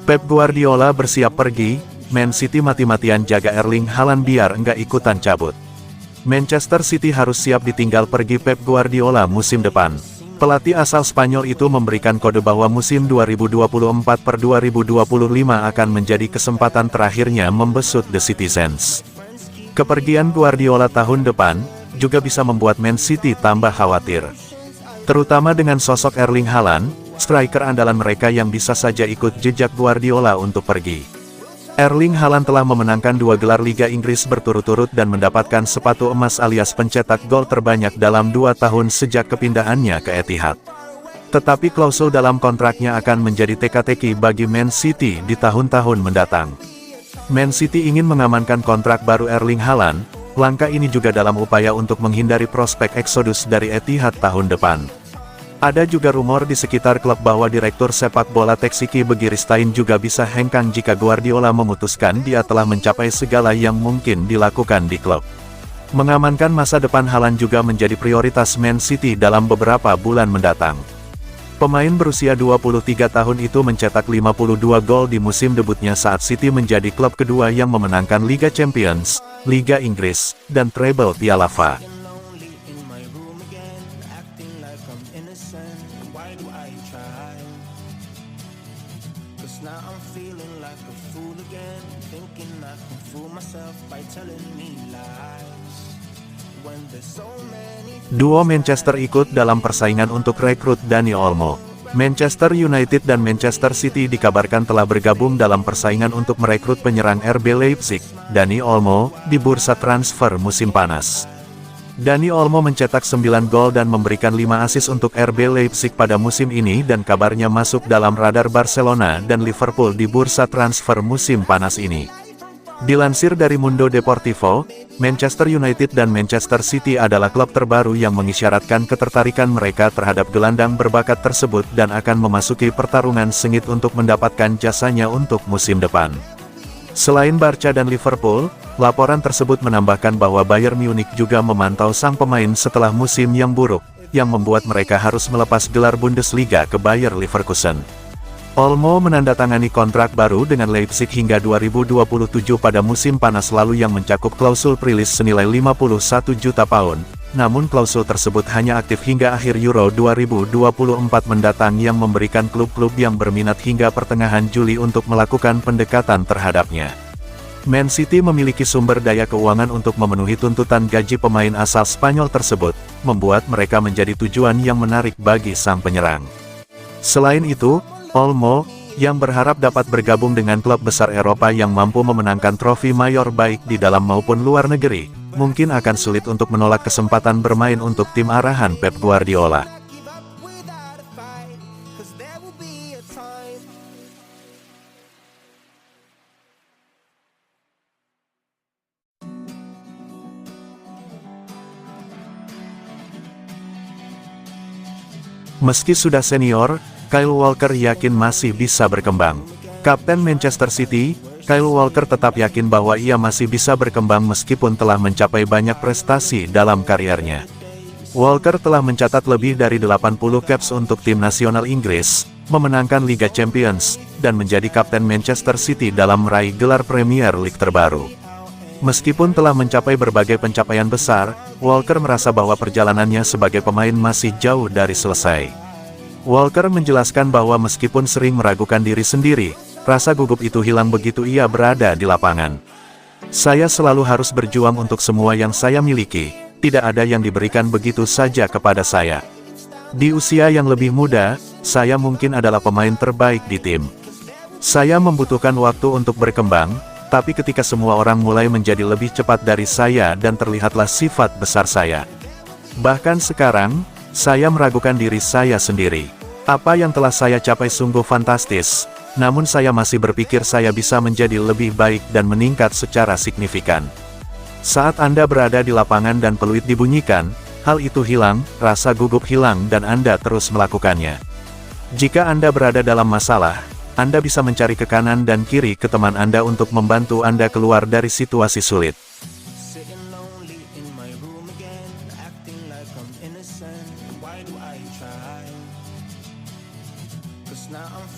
Pep Guardiola bersiap pergi, Man City mati-matian jaga Erling Haaland biar enggak ikutan cabut. Manchester City harus siap ditinggal pergi Pep Guardiola musim depan. Pelatih asal Spanyol itu memberikan kode bahwa musim 2024-2025 akan menjadi kesempatan terakhirnya membesut The Citizens. Kepergian Guardiola tahun depan juga bisa membuat Man City tambah khawatir. Terutama dengan sosok Erling Haaland, striker andalan mereka yang bisa saja ikut jejak Guardiola untuk pergi. Erling Haaland telah memenangkan 2 gelar Liga Inggris berturut-turut dan mendapatkan sepatu emas alias pencetak gol terbanyak dalam 2 tahun sejak kepindahannya ke Etihad. Tetapi klausul dalam kontraknya akan menjadi teka-teki bagi Man City di tahun-tahun mendatang. Man City ingin mengamankan kontrak baru Erling Haaland, langkah ini juga dalam upaya untuk menghindari prospek eksodus dari Etihad tahun depan. Ada juga rumor di sekitar klub bahwa direktur sepak bola Taxiki Begiristain juga bisa hengkang jika Guardiola memutuskan dia telah mencapai segala yang mungkin dilakukan di klub. Mengamankan masa depan Haaland juga menjadi prioritas Man City dalam beberapa bulan mendatang. Pemain berusia 23 tahun itu mencetak 52 gol di musim debutnya saat City menjadi klub kedua yang memenangkan Liga Champions, Liga Inggris, dan treble Piala FA. Duo Manchester ikut dalam persaingan untuk rekrut Dani Olmo. Manchester United dan Manchester City dikabarkan telah bergabung dalam persaingan untuk merekrut penyerang RB Leipzig, Dani Olmo, di bursa transfer musim panas. Dani Olmo mencetak 9 gol dan memberikan 5 assist untuk RB Leipzig pada musim ini dan kabarnya masuk dalam radar Barcelona dan Liverpool di bursa transfer musim panas ini. Dilansir dari Mundo Deportivo, Manchester United dan Manchester City adalah klub terbaru yang mengisyaratkan ketertarikan mereka terhadap gelandang berbakat tersebut dan akan memasuki pertarungan sengit untuk mendapatkan jasanya untuk musim depan. Selain Barca dan Liverpool, laporan tersebut menambahkan bahwa Bayern Munich juga memantau sang pemain setelah musim yang buruk, yang membuat mereka harus melepas gelar Bundesliga ke Bayer Leverkusen. Olmo menandatangani kontrak baru dengan Leipzig hingga 2027 pada musim panas lalu yang mencakup klausul prilis senilai 51 juta pound, namun klausul tersebut hanya aktif hingga akhir Euro 2024 mendatang yang memberikan klub-klub yang berminat hingga pertengahan Juli untuk melakukan pendekatan terhadapnya. Man City memiliki sumber daya keuangan untuk memenuhi tuntutan gaji pemain asal Spanyol tersebut, membuat mereka menjadi tujuan yang menarik bagi sang penyerang. Selain itu, Olmo, yang berharap dapat bergabung dengan klub besar Eropa yang mampu memenangkan trofi mayor baik di dalam maupun luar negeri, mungkin akan sulit untuk menolak kesempatan bermain untuk tim arahan Pep Guardiola. Meski sudah senior, Kyle Walker yakin masih bisa berkembang. Kapten Manchester City, Kyle Walker tetap yakin bahwa ia masih bisa berkembang meskipun telah mencapai banyak prestasi dalam kariernya. Walker telah mencatat lebih dari 80 caps untuk tim nasional Inggris, memenangkan Liga Champions, dan menjadi kapten Manchester City dalam meraih gelar Premier League terbaru. Meskipun telah mencapai berbagai pencapaian besar, Walker merasa bahwa perjalanannya sebagai pemain masih jauh dari selesai. Walker menjelaskan bahwa meskipun sering meragukan diri sendiri, rasa gugup itu hilang begitu ia berada di lapangan. Saya selalu harus berjuang untuk semua yang saya miliki, tidak ada yang diberikan begitu saja kepada saya. Di usia yang lebih muda, saya mungkin adalah pemain terbaik di tim. Saya membutuhkan waktu untuk berkembang, tapi ketika semua orang mulai menjadi lebih cepat dari saya dan terlihatlah sifat besar saya. Bahkan sekarang, saya meragukan diri saya sendiri. Apa yang telah saya capai sungguh fantastis, namun saya masih berpikir saya bisa menjadi lebih baik dan meningkat secara signifikan. Saat Anda berada di lapangan dan peluit dibunyikan, hal itu hilang, rasa gugup hilang dan Anda terus melakukannya. Jika Anda berada dalam masalah, Anda bisa mencari ke kanan dan kiri ke teman Anda untuk membantu Anda keluar dari situasi sulit. Now I'm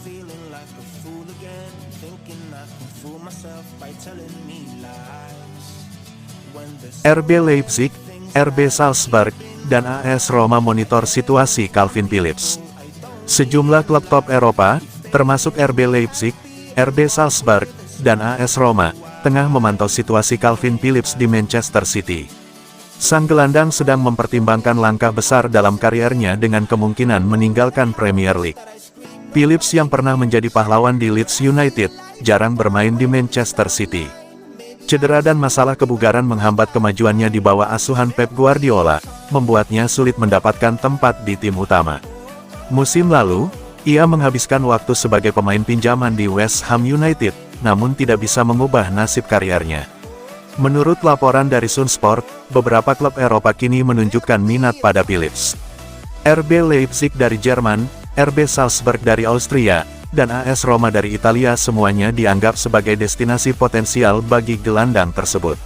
RB Leipzig, RB Salzburg, dan AS Roma monitor situasi Calvin Phillips. Sejumlah klub top Eropa, termasuk RB Leipzig, RB Salzburg, dan AS Roma, tengah memantau situasi Calvin Phillips di Manchester City. Sang gelandang sedang mempertimbangkan langkah besar dalam kariernya dengan kemungkinan meninggalkan Premier League. Phillips yang pernah menjadi pahlawan di Leeds United, jarang bermain di Manchester City. Cedera dan masalah kebugaran menghambat kemajuannya di bawah asuhan Pep Guardiola, membuatnya sulit mendapatkan tempat di tim utama. Musim lalu, ia menghabiskan waktu sebagai pemain pinjaman di West Ham United, namun tidak bisa mengubah nasib kariernya. Menurut laporan dari Sunsport, beberapa klub Eropa kini menunjukkan minat pada Phillips. RB Leipzig dari Jerman, RB Salzburg dari Austria, dan AS Roma dari Italia semuanya dianggap sebagai destinasi potensial bagi gelandang tersebut.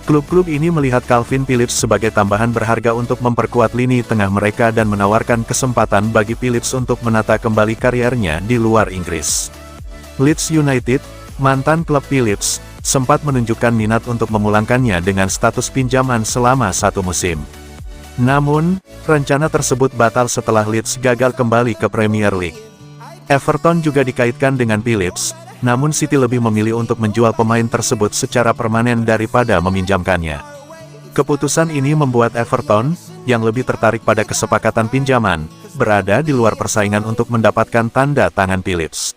Klub-klub ini melihat Calvin Phillips sebagai tambahan berharga untuk memperkuat lini tengah mereka dan menawarkan kesempatan bagi Phillips untuk menata kembali kariernya di luar Inggris. Leeds United, mantan klub Phillips, sempat menunjukkan minat untuk memulangkannya dengan status pinjaman selama 1 musim. Namun, rencana tersebut batal setelah Leeds gagal kembali ke Premier League. Everton juga dikaitkan dengan Phillips, namun City lebih memilih untuk menjual pemain tersebut secara permanen daripada meminjamkannya. Keputusan ini membuat Everton, yang lebih tertarik pada kesepakatan pinjaman, berada di luar persaingan untuk mendapatkan tanda tangan Phillips.